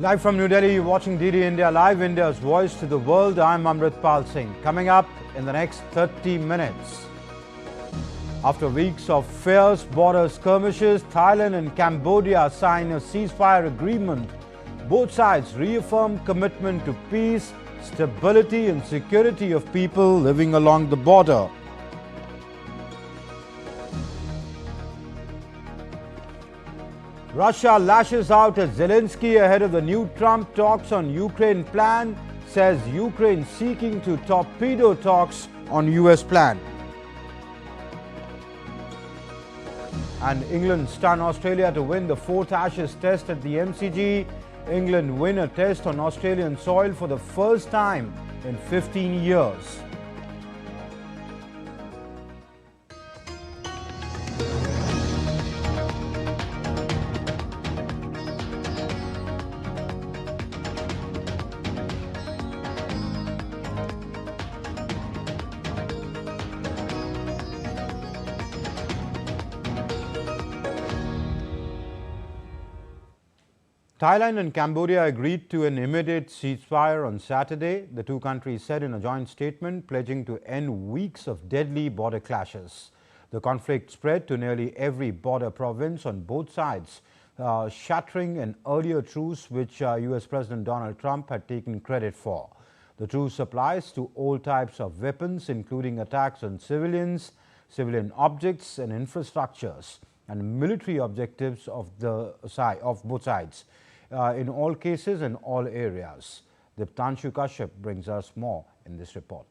Live from New Delhi, you're watching DD India Live, India's voice to the world. I'm Amritpal Singh. Coming up in the next 30 minutes. After weeks of fierce border skirmishes, Thailand and Cambodia sign a ceasefire agreement. Both sides reaffirm commitment to peace, stability and security of people living along the border. Russia lashes out at Zelensky ahead of the new Trump talks on Ukraine plan, says Ukraine seeking to torpedo talks on US plan. And England stun Australia to win the fourth Ashes test at the MCG. England win a test on Australian soil for the first time in 15 years. Thailand and Cambodia agreed to an immediate ceasefire on Saturday. The two countries said in a joint statement, pledging to end weeks of deadly border clashes. The conflict spread to nearly every border province on both sides, shattering an earlier truce which US President Donald Trump had taken credit for. The truce applies to all types of weapons, including attacks on civilians, civilian objects and infrastructures, and military objectives of both sides. In all cases and all areas. Diptanshu Kashyap brings us more in this report.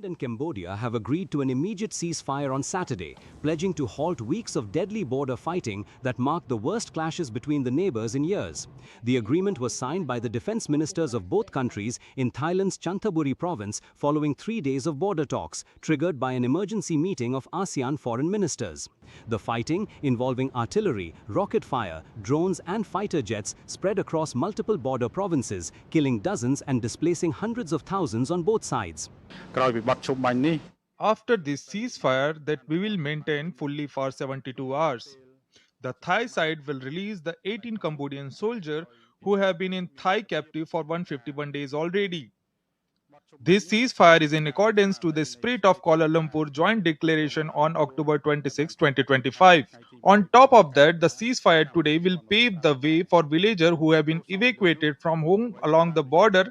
Thailand and Cambodia have agreed to an immediate ceasefire on Saturday, pledging to halt weeks of deadly border fighting that marked the worst clashes between the neighbors in years. The agreement was signed by the defense ministers of both countries in Thailand's Chanthaburi province following 3 days of border talks, triggered by an emergency meeting of ASEAN foreign ministers. The fighting, involving artillery, rocket fire, drones and fighter jets, spread across multiple border provinces, killing dozens and displacing hundreds of thousands on both sides. After this ceasefire that we will maintain fully for 72 hours, the Thai side will release the 18 Cambodian soldiers who have been in Thai captive for 151 days already. This ceasefire is in accordance to the spirit of Kuala Lumpur Joint Declaration on October 26, 2025. On top of that, the ceasefire today will pave the way for villagers who have been evacuated from home along the border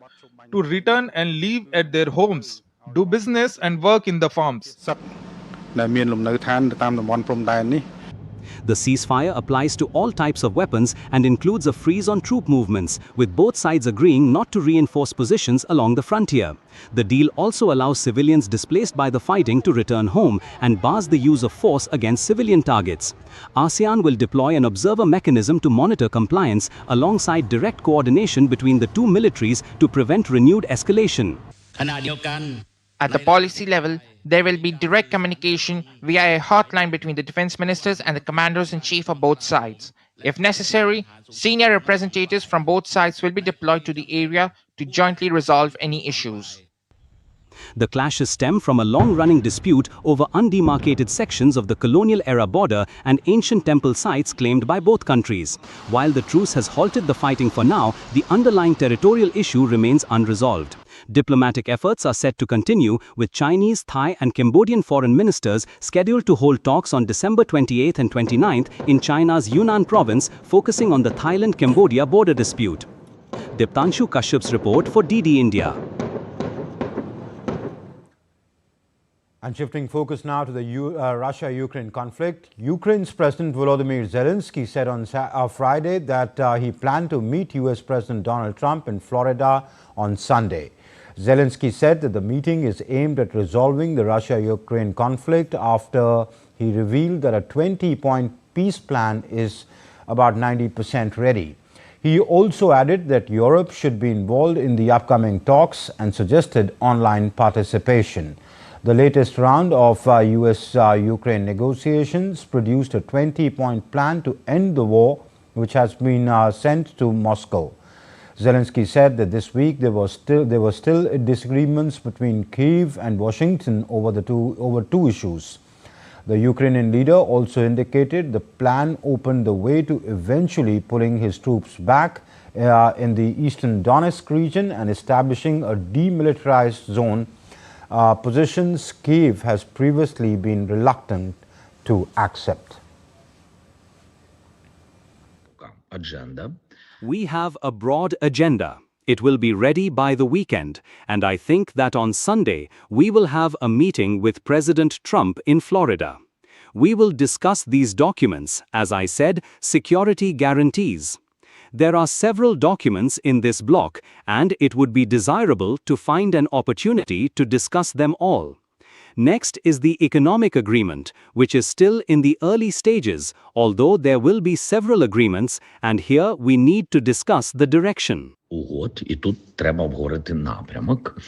to return and live at their homes, do business and work in the farms. The ceasefire applies to all types of weapons and includes a freeze on troop movements, with both sides agreeing not to reinforce positions along the frontier. The deal also allows civilians displaced by the fighting to return home and bars the use of force against civilian targets. ASEAN will deploy an observer mechanism to monitor compliance alongside direct coordination between the two militaries to prevent renewed escalation. At the policy level, there will be direct communication via a hotline between the defense ministers and the commanders-in-chief of both sides. If necessary, senior representatives from both sides will be deployed to the area to jointly resolve any issues. The clashes stem from a long-running dispute over undemarcated sections of the colonial-era border and ancient temple sites claimed by both countries. While the truce has halted the fighting for now, the underlying territorial issue remains unresolved. Diplomatic efforts are set to continue, with Chinese, Thai and Cambodian foreign ministers scheduled to hold talks on December 28th and 29th in China's Yunnan province, focusing on the Thailand-Cambodia border dispute. Diptanshu Kashyap's report for DD India. And shifting focus now to the Russia-Ukraine conflict, Ukraine's President Volodymyr Zelensky said on Friday that he planned to meet US President Donald Trump in Florida on Sunday. Zelensky said that the meeting is aimed at resolving the Russia-Ukraine conflict after he revealed that a 20-point peace plan is about 90% ready. He also added that Europe should be involved in the upcoming talks and suggested online participation. The latest round of US-Ukraine negotiations produced a 20-point plan to end the war, which has been sent to Moscow. Zelensky said that this week there were still disagreements between Kyiv and Washington over two issues. The Ukrainian leader also indicated the plan opened the way to eventually pulling his troops back in the eastern Donetsk region and establishing a demilitarized zone, positions Kyiv has previously been reluctant to accept. Agenda. We have a broad agenda. It will be ready by the weekend, and I think that on Sunday we will have a meeting with President Trump in Florida. We will discuss these documents, as I said, security guarantees. There are several documents in this block, and it would be desirable to find an opportunity to discuss them all. Next is the economic agreement, which is still in the early stages, although there will be several agreements, and here we need to discuss the direction. Угод, і тут треба обговорити напрямок.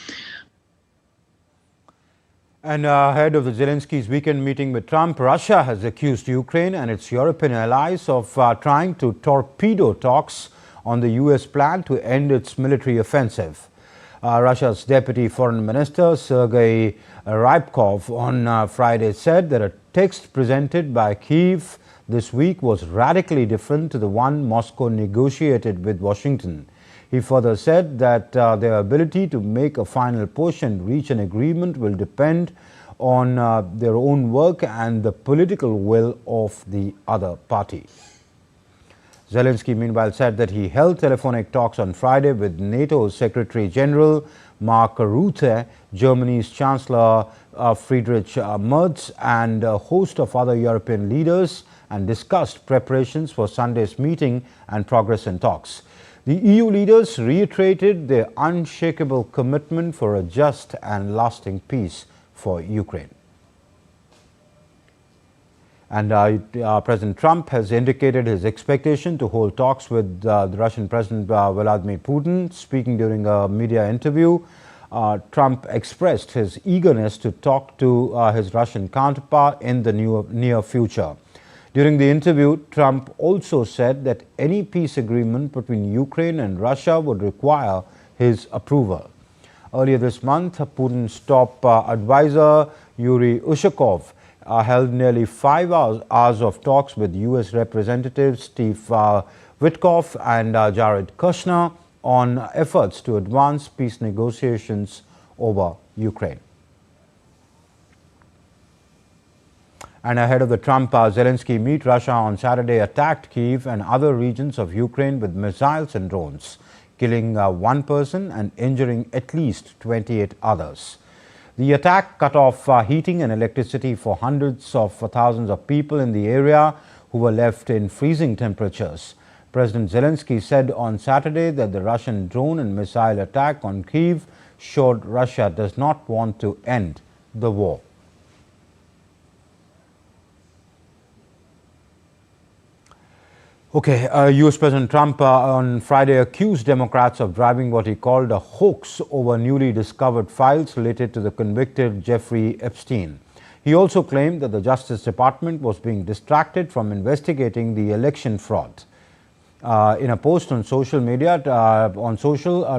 And ahead of the Zelensky's weekend meeting with Trump, Russia has accused Ukraine and its European allies of trying to torpedo talks on the U.S. plan to end its military offensive. Russia's Deputy Foreign Minister Sergei Rybkov on Friday said that a text presented by Kyiv this week was radically different to the one Moscow negotiated with Washington. He further said that their ability to make a final push and reach an agreement will depend on their own work and the political will of the other party. Zelensky, meanwhile, said that he held telephonic talks on Friday with NATO's Secretary General Mark Rutte, Germany's Chancellor Friedrich Merz, and a host of other European leaders, and discussed preparations for Sunday's meeting and progress in talks. The EU leaders reiterated their unshakable commitment for a just and lasting peace for Ukraine. And President Trump has indicated his expectation to hold talks with the Russian President Vladimir Putin. Speaking during a media interview, Trump expressed his eagerness to talk to his Russian counterpart in the near future. During the interview, Trump also said that any peace agreement between Ukraine and Russia would require his approval. Earlier this month, Putin's top advisor, Yuri Ushakov, held nearly 5 hours of talks with U.S. Representatives Steve Witkoff and Jared Kushner on efforts to advance peace negotiations over Ukraine. And ahead of the Trump-Zelensky meet, Russia on Saturday attacked Kyiv and other regions of Ukraine with missiles and drones, killing one person and injuring at least 28 others. The attack cut off heating and electricity for hundreds of thousands of people in the area who were left in freezing temperatures. President Zelensky said on Saturday that the Russian drone and missile attack on Kyiv showed Russia does not want to end the war. Okay, U.S. President Trump on Friday accused Democrats of driving what he called a hoax over newly discovered files related to the convicted Jeffrey Epstein. He also claimed that the Justice Department was being distracted from investigating the election fraud. In a post on social media,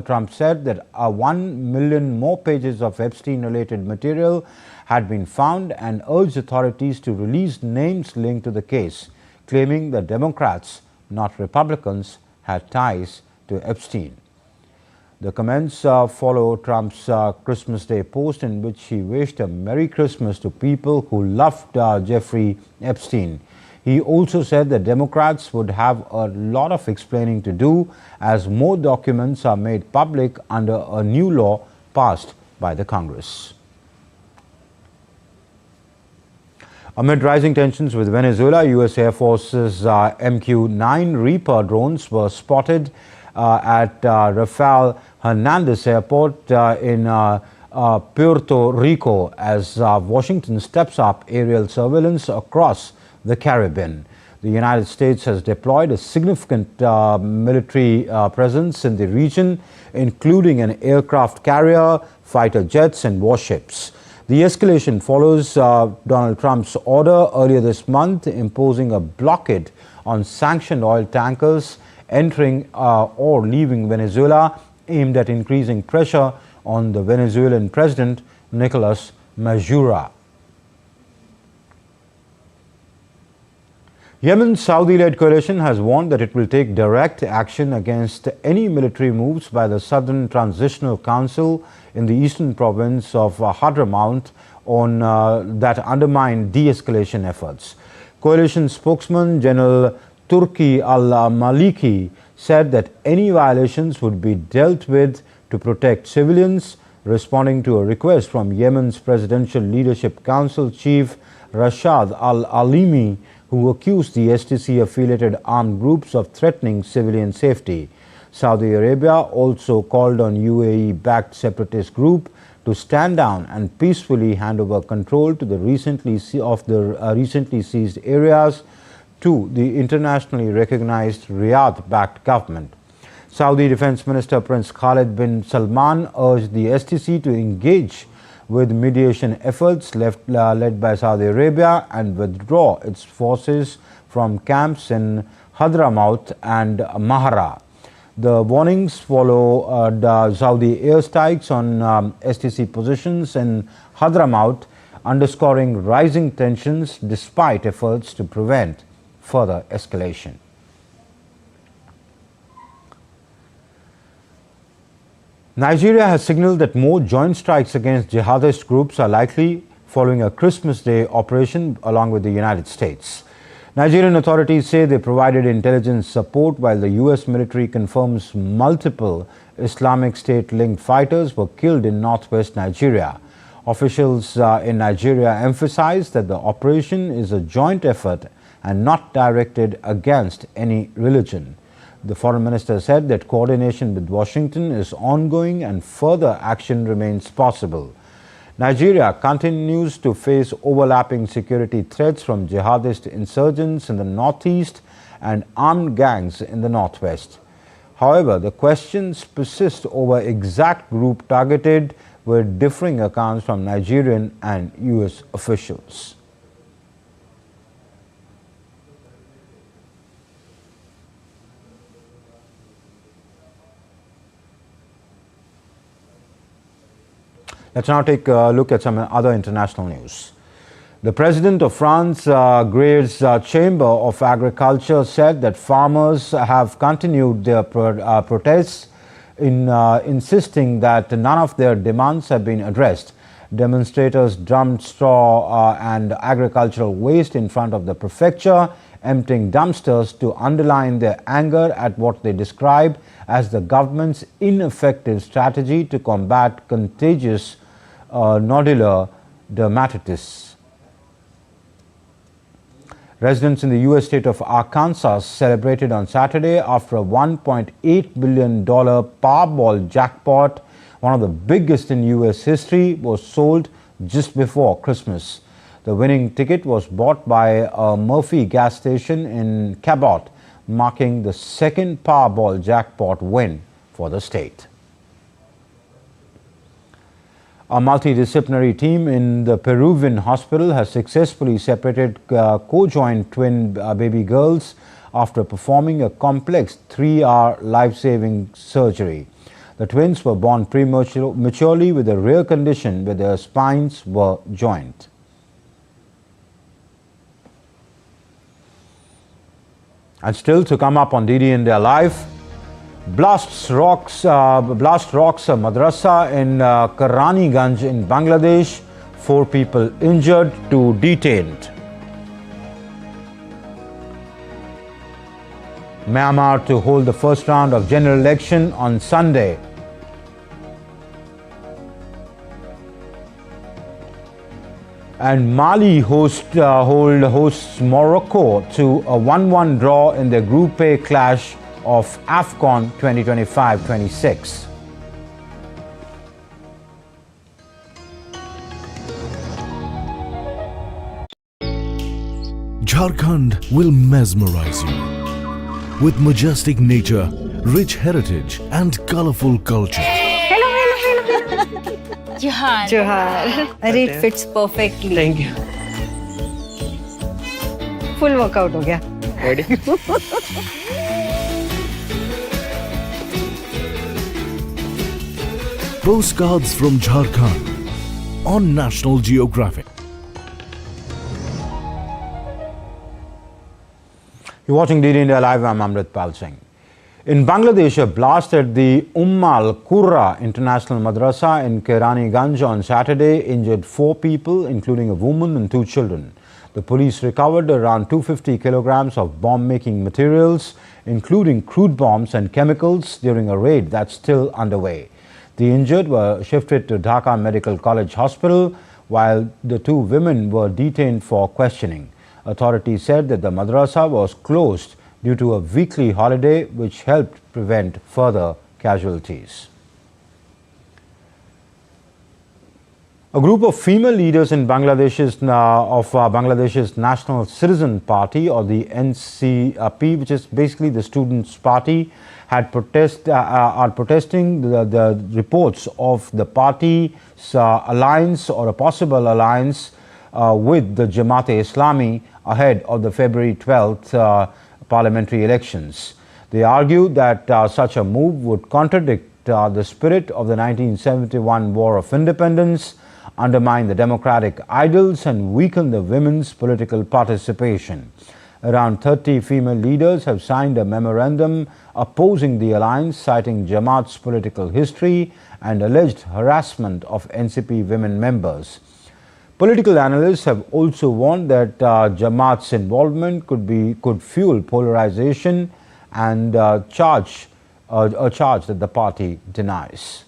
Trump said that 1 million more pages of Epstein-related material had been found and urged authorities to release names linked to the case, claiming that Democrats, not Republicans, had ties to Epstein. The comments follow Trump's Christmas Day post in which he wished a Merry Christmas to people who loved Jeffrey Epstein. He also said that Democrats would have a lot of explaining to do as more documents are made public under a new law passed by the Congress. Amid rising tensions with Venezuela, U.S. Air Force's MQ-9 Reaper drones were spotted at Rafael Hernandez Airport in Puerto Rico as Washington steps up aerial surveillance across the Caribbean. The United States has deployed a significant military presence in the region, including an aircraft carrier, fighter jets, and warships. The escalation follows Donald Trump's order earlier this month imposing a blockade on sanctioned oil tankers entering or leaving Venezuela, aimed at increasing pressure on the Venezuelan president, Nicolas Maduro. Yemen's Saudi-led coalition has warned that it will take direct action against any military moves by the Southern Transitional Council in the eastern province of Hadramaut on that undermine de-escalation efforts. Coalition spokesman General Turki al-Maliki said that any violations would be dealt with to protect civilians, responding to a request from Yemen's Presidential Leadership Council chief Rashad al-Alimi, who accused the STC-affiliated armed groups of threatening civilian safety. Saudi Arabia also called on UAE-backed separatist group to stand down and peacefully hand over control to the recently seized areas to the internationally recognized Riyadh-backed government. Saudi Defense Minister Prince Khalid bin Salman urged the STC to engage with mediation efforts led by Saudi Arabia and withdraw its forces from camps in Hadramaut and Mahara. The warnings follow the Saudi airstrikes on STC positions in Hadramaut, underscoring rising tensions despite efforts to prevent further escalation. Nigeria has signaled that more joint strikes against jihadist groups are likely following a Christmas Day operation along with the United States. Nigerian authorities say they provided intelligence support while the US military confirms multiple Islamic State-linked fighters were killed in northwest Nigeria. Officials in Nigeria emphasized that the operation is a joint effort and not directed against any religion. The foreign minister said that coordination with Washington is ongoing and further action remains possible. Nigeria continues to face overlapping security threats from jihadist insurgents in the northeast and armed gangs in the northwest. However, the questions persist over exact group targeted, with differing accounts from Nigerian and US officials. Let's now take a look at some other international news. The president of France, Grève's Chamber of Agriculture, said that farmers have continued their protests, insisting that none of their demands have been addressed. Demonstrators dumped straw and agricultural waste in front of the prefecture, emptying dumpsters to underline their anger at what they describe as the government's ineffective strategy to combat contagious nodular dermatitis. Residents in the U.S. state of Arkansas celebrated on Saturday after a $1.8 billion Powerball jackpot, one of the biggest in U.S. history, was sold just before Christmas. The winning ticket was bought by a Murphy gas station in Cabot, marking the second Powerball jackpot win for the state. A multidisciplinary team in the Peruvian hospital has successfully separated co-joined twin baby girls after performing a complex 3-hour life-saving surgery. The twins were born prematurely with a rare condition where their spines were joined. And still to come up on DD India Live, Blast rocks a madrasa in Karaniganj in Bangladesh. 4 people injured, 2 detained. Myanmar to hold the first round of general election on Sunday. And Mali hosts Morocco to a 1-1 draw in their Group A clash of AFCON 2025-26. Jharkhand will mesmerize you with majestic nature, rich heritage and colorful culture. Hello. Johar. It fits perfectly. Thank you. Full workout हो गया. Ready? Postcards from Jharkhand on National Geographic. You're watching DD India Live. I'm Amritpal Singh. In Bangladesh, a blast at the Al Qurra International Madrasa in Keraniganj on Saturday injured 4 people, including a woman and 2 children. The police recovered around 250 kilograms of bomb-making materials, including crude bombs and chemicals, during a raid that's still underway. The injured were shifted to Dhaka Medical College Hospital, while the 2 women were detained for questioning. Authorities said that the madrasa was closed due to a weekly holiday, which helped prevent further casualties. A group of female leaders in Bangladesh's National Citizen Party, or the NCP, which is basically the Students' Party, are protesting the reports of the party's alliance, or a possible alliance, with the Jamaat-e-Islami ahead of the February 12th parliamentary elections. They argue that such a move would contradict the spirit of the 1971 War of Independence, undermine the democratic ideals, and weaken the women's political participation. Around 30 female leaders have signed a memorandum opposing the alliance, citing Jamaat's political history and alleged harassment of NCP women members. Political analysts have also warned that Jamaat's involvement could fuel polarization, and a charge that the party denies.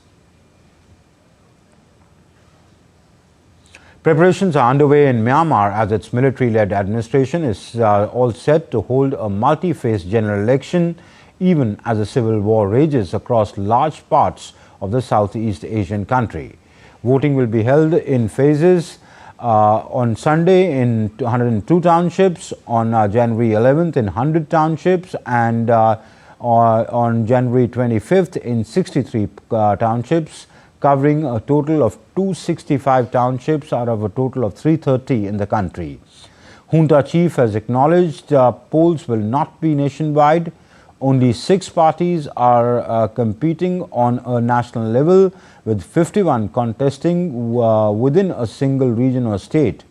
Preparations are underway in Myanmar as its military-led administration is all set to hold a multi-phase general election, even as a civil war rages across large parts of the Southeast Asian country. Voting will be held in phases. On Sunday in 102 townships, on January 11th in 100 townships, and on January 25th in 63 townships, covering a total of 265 townships out of a total of 330 in the country. Junta chief has acknowledged polls will not be nationwide. Only 6 parties are competing on a national level, with 51 contesting within a single region or state.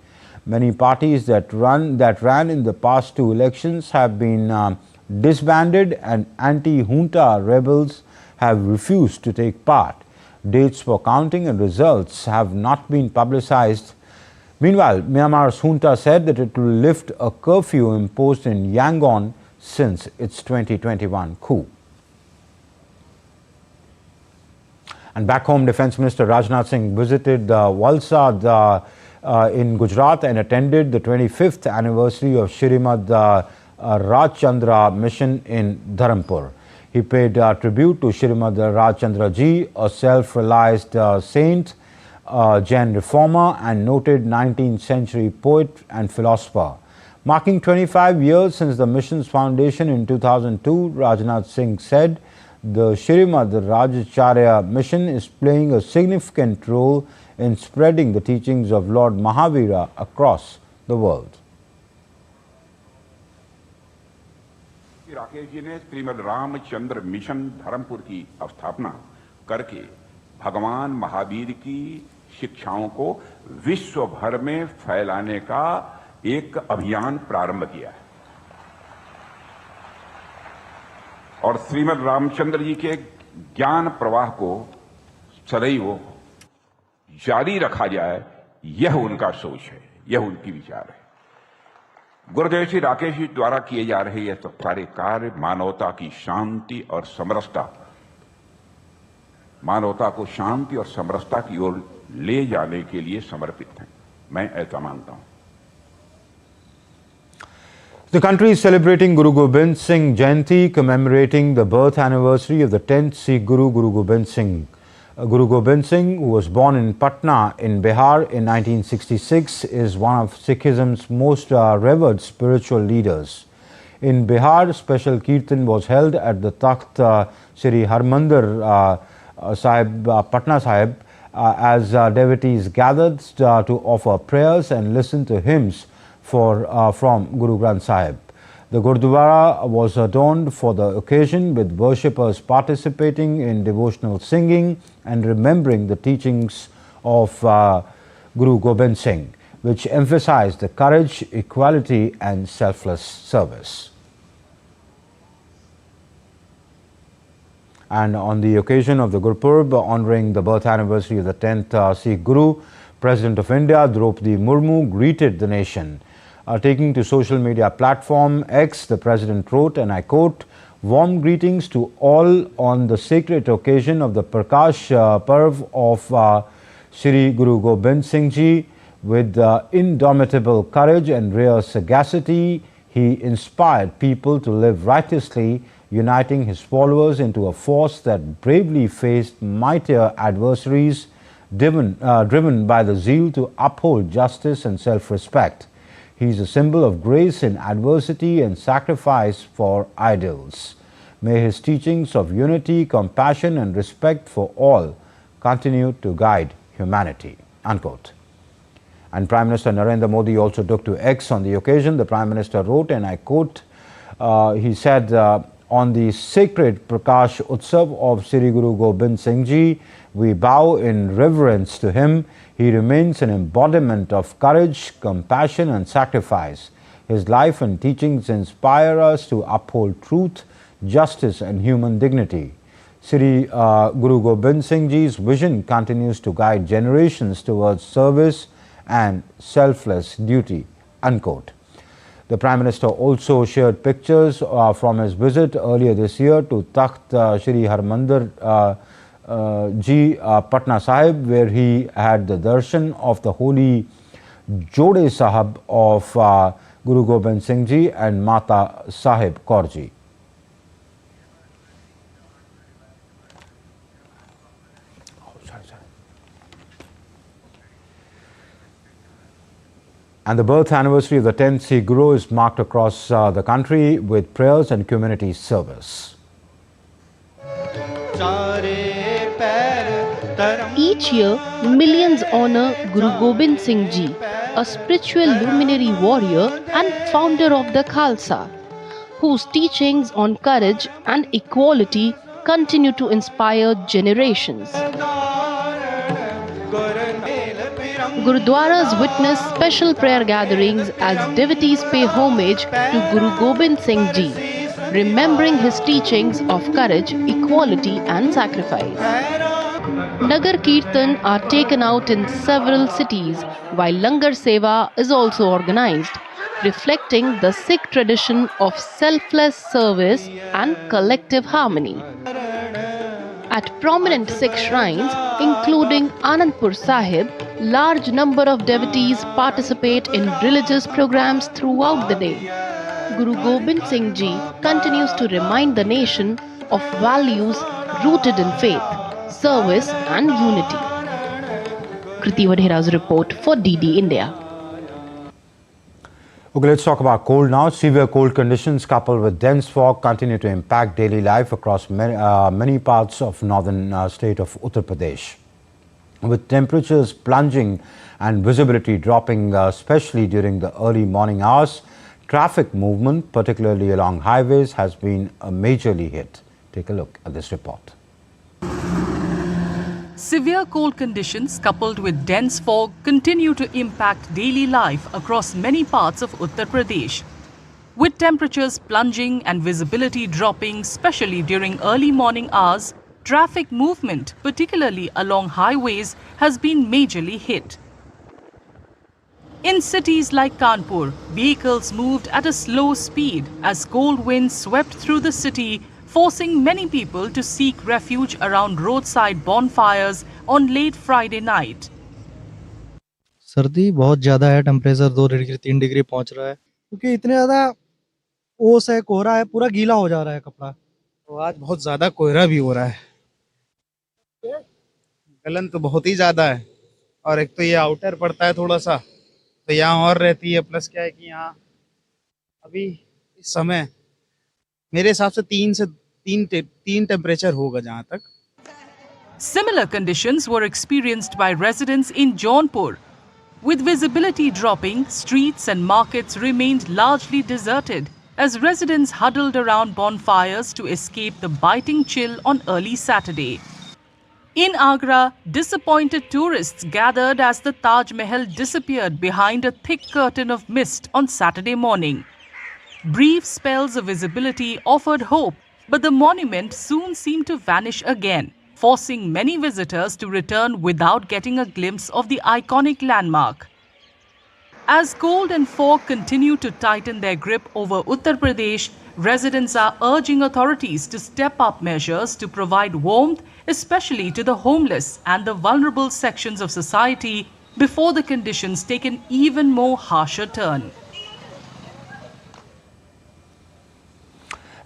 Many parties that ran in the past 2 elections have been disbanded, and anti-junta rebels have refused to take part. Dates for counting and results have not been publicized. Meanwhile, Myanmar's junta said that it will lift a curfew imposed in Yangon since its 2021 coup. And back home, Defence Minister Rajnath Singh visited Valsad in Gujarat and attended the 25th anniversary of Shrimad Rajchandra mission in Dharampur. He paid tribute to Shrimad Rajchandra Ji, a self-realized saint, Jain reformer, and noted 19th century poet and philosopher. Marking 25 years since the mission's foundation in 2002, Rajnath Singh said the Shrimad Rajacharya mission is playing a significant role in spreading the teachings of Lord Mahavira across the world. Rakesh ji ने Shrimad Ramchandra mission Dharampur की स्थापना करके भगवान महावीर की शिक्षाओं को विश्व भर में फैलाने का एक अभियान प्रारंभ किया है और श्रीमद रामचंद्र जी के ज्ञान प्रवाह को सदैव जारी रखा जाए, यह उनका सोच है, यह उनकी विचार है। गुरुदेव श्री राकेश जी द्वारा किए जा रहे यह सारे कार्य मानवता की शांति और समरसता, मानवता को शांति और समरसता की ओर ले जाने के लिए समर्पित हैं। मैं ऐसा मानता हूं। The country is celebrating Guru Gobind Singh Jayanti, commemorating the birth anniversary of the 10th Sikh Guru, Guru Gobind Singh. Guru Gobind Singh, who was born in Patna in Bihar in 1966, is one of Sikhism's most revered spiritual leaders. In Bihar, special kirtan was held at the Takht Sri Harmandir Sahib, Patna Sahib, as devotees gathered to offer prayers and listen to hymns from Guru Granth Sahib. The Gurdwara was adorned for the occasion, with worshippers participating in devotional singing and remembering the teachings of Guru Gobind Singh, which emphasized the courage, equality and selfless service. And on the occasion of the Gurpurb, honouring the birth anniversary of the 10th Sikh Guru, President of India, Draupadi Murmu, greeted the nation. Taking to social media platform X, the President wrote, and I quote, "Warm greetings to all on the sacred occasion of the Prakash Parv of Shri Guru Gobind Singh Ji. With indomitable courage and rare sagacity, he inspired people to live righteously, uniting his followers into a force that bravely faced mightier adversaries, driven by the zeal to uphold justice and self-respect. He is a symbol of grace in adversity and sacrifice for ideals. May his teachings of unity, compassion and respect for all continue to guide humanity." Unquote. And Prime Minister Narendra Modi also took to X on the occasion. The Prime Minister wrote, and I quote, he said, "On the sacred Prakash Utsav of Sri Guru Gobind Singh Ji, we bow in reverence to him. He remains an embodiment of courage, compassion and sacrifice. His life and teachings inspire us to uphold truth, justice and human dignity. Sri Guru Gobind Singh Ji's vision continues to guide generations towards service and selfless duty." Unquote. The Prime Minister also shared pictures from his visit earlier this year to Takht Shri Harmandir Ji, Patna Sahib, where he had the darshan of the holy Jode Sahib of Guru Gobind Singh Ji and Mata Sahib Kaur Ji. And the birth anniversary of the 10th Sikh Guru is marked across the country with prayers and community service. Each year, millions honor Guru Gobind Singh Ji, a spiritual luminary warrior and founder of the Khalsa, whose teachings on courage and equality continue to inspire generations. Gurudwaras witness special prayer gatherings as devotees pay homage to Guru Gobind Singh Ji, remembering his teachings of courage, equality and sacrifice. Nagar Kirtan are taken out in several cities, while Langar Seva is also organized, reflecting the Sikh tradition of selfless service and collective harmony. At prominent Sikh shrines, including Anandpur Sahib, large number of devotees participate in religious programs throughout the day. Guru Gobind Singh Ji continues to remind the nation of values rooted in faith, service and unity. Kriti Vadhera's report for DD India. Okay, let's talk about cold now. Severe cold conditions coupled with dense fog continue to impact daily life across many parts of northern state of Uttar Pradesh. With temperatures plunging and visibility dropping, especially during the early morning hours, traffic movement, particularly along highways, has been majorly hit. Take a look at this report. Severe cold conditions coupled with dense fog continue to impact daily life across many parts of Uttar Pradesh. With temperatures plunging and visibility dropping, especially during early morning hours, traffic movement, particularly along highways, has been majorly hit. In cities like Kanpur, vehicles moved at a slow speed as cold winds swept through the city, forcing many people to seek refuge around roadside bonfires on late Friday night. सर्दी बहुत ज़्यादा है, temperature 2 degree 3 degree पहुंच रहा है क्योंकि इतने ज़्यादा ओस है, कोहरा है, पूरा गीला हो जा रहा है कपड़ा। तो आज बहुत ज़्यादा कोहरा भी हो रहा है। गलन तो बहुत ही ज़्यादा है और एक तो ये आउटर पड़ता है थोड़ा सा, तो यहाँ और रहती है। प्लस क्या है कि यहाँ अभी इस समय मेरे हिसाब से 3 टेम्परेचर होगा जहाँ तक। Similar conditions were experienced by residents in Jaunpur. With visibility dropping, streets and markets remained largely deserted as residents huddled around bonfires to escape the biting chill on early Saturday. In Agra, disappointed tourists gathered as the Taj Mahal disappeared behind a thick curtain of mist on Saturday morning. Brief spells of visibility offered hope But the monument soon seemed to vanish again, forcing many visitors to return without getting a glimpse of the iconic landmark. As cold and fog continue to tighten their grip over Uttar Pradesh, residents are urging authorities to step up measures to provide warmth, especially to the homeless and the vulnerable sections of society, before the conditions take an even more harsher turn.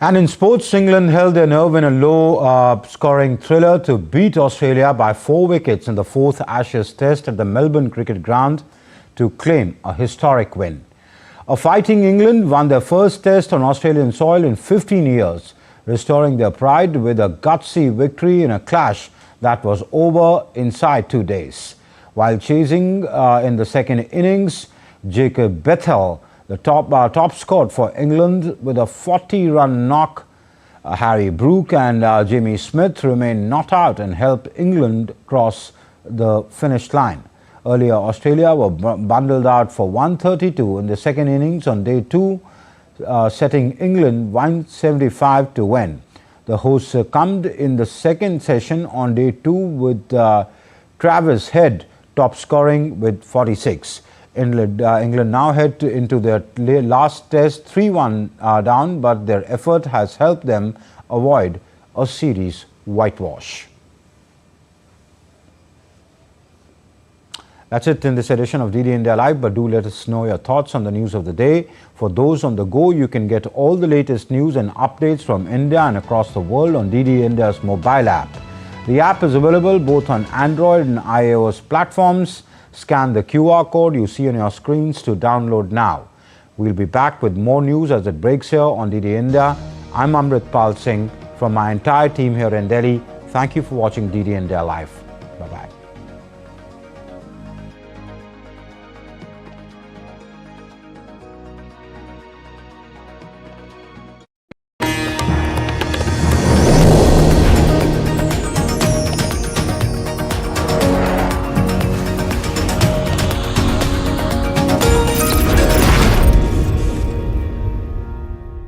And in sports, England held their nerve in a low-scoring thriller to beat Australia by 4 wickets in the 4th Ashes Test at the Melbourne Cricket Ground to claim a historic win. A fighting England won their first Test on Australian soil in 15 years, restoring their pride with a gutsy victory in a clash that was over inside 2 days. While chasing in the second innings, Jacob Bethel, the top scored for England with a 40-run knock. Harry Brook and Jimmy Smith remained not out and helped England cross the finish line. Earlier, Australia were bundled out for 132 in the second innings on day 2, setting England 175 to win. The hosts succumbed in the second session on day 2 with Travis Head top scoring with 46. England now head into their last test 3-1 down, but their effort has helped them avoid a series whitewash. That's it in this edition of DD India Live, but do let us know your thoughts on the news of the day. For those on the go, you can get all the latest news and updates from India and across the world on DD India's mobile app. The app is available both on Android and iOS platforms. Scan the QR code you see on your screens to download now. We'll be back with more news as it breaks here on DD India. I'm Amritpal Singh from my entire team here in Delhi. Thank you for watching DD India Live.